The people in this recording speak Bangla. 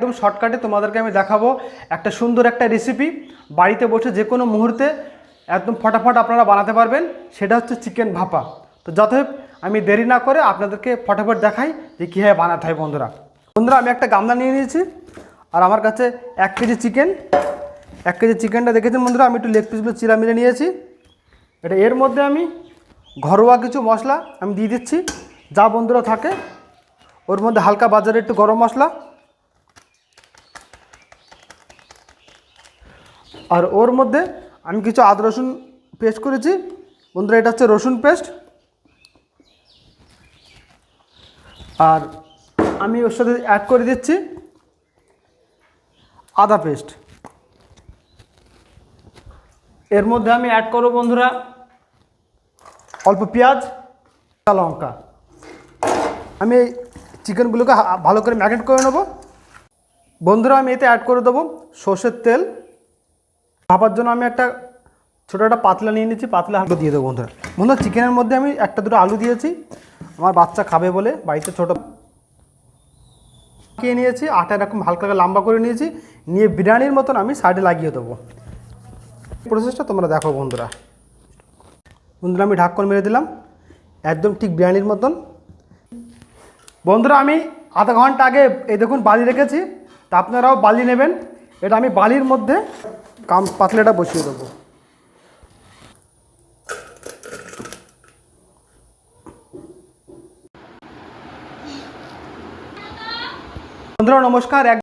একদম শর্টকাটে তোমাদেরকে আমি দেখাবো একটা সুন্দর একটা রেসিপি, বাড়িতে বসে যে কোনো মুহূর্তে একদম ফটাফট আপনারা বানাতে পারবেন। সেটা হচ্ছে চিকেন ভাপা। তো যতএব আমি দেরি না করে আপনাদেরকে ফটাফট দেখাই যে কীভাবে বানাতে হয়। বন্ধুরা আমি একটা গামলা নিয়ে নিয়েছি, আর আমার কাছে 1 কেজি চিকেন। 1 কেজি চিকেনটা দেখেছেন বন্ধুরা, আমি একটু লেগ পিসগুলো চিরা মিলে নিয়েছি। এর মধ্যে আমি ঘরোয়া কিছু মশলা আমি দিয়ে দিচ্ছি, যা বন্ধুরা থাকে। ওর মধ্যে হালকা বাজারে একটু গরম মশলা, আর ওর মধ্যে আমি কিছু আদা রসুন পেস্ট করেছি বন্ধুরা, এটা হচ্ছে রসুন পেস্ট। আর আমি ওর সাথে অ্যাড করে দিচ্ছি আদা পেস্ট। এর মধ্যে আমি অ্যাড করব বন্ধুরা অল্প পেঁয়াজ, লঙ্কা। আমি এই চিকেনগুলোকে ভালো করে ম্যারিনেট করে নেব বন্ধুরা। আমি এতে অ্যাড করে দেবো সর্ষের তেল। ভাপার জন্য আমি একটা ছোটো একটা পাতলা নিয়ে নিচ্ছি, পাতলা আলু দিয়ে দেবো বন্ধুরা। চিকেনের মধ্যে আমি একটা দুটো আলু দিয়েছি, আমার বাচ্চা খাবে বলে বাড়িতে ছোটো পাকিয়ে নিয়েছি। আটা এরকম হালকা লম্বা করে নিয়েছি, নিয়ে বিরিয়ানির মতন আমি সাইডে লাগিয়ে দেবো। প্রসেসটা তোমরা দেখো বন্ধুরা। আমি ঢাকন মেরে দিলাম, একদম ঠিক বিরিয়ানির মতন। বন্ধুরা আমি আধা ঘন্টা আগে এই দেখুন বালি রেখেছি, তা আপনারাও বালি নেবেন। এটা আমি বালির মধ্যে পাতলাটা বসিয়ে দেবো। বন্ধুরা নমস্কার।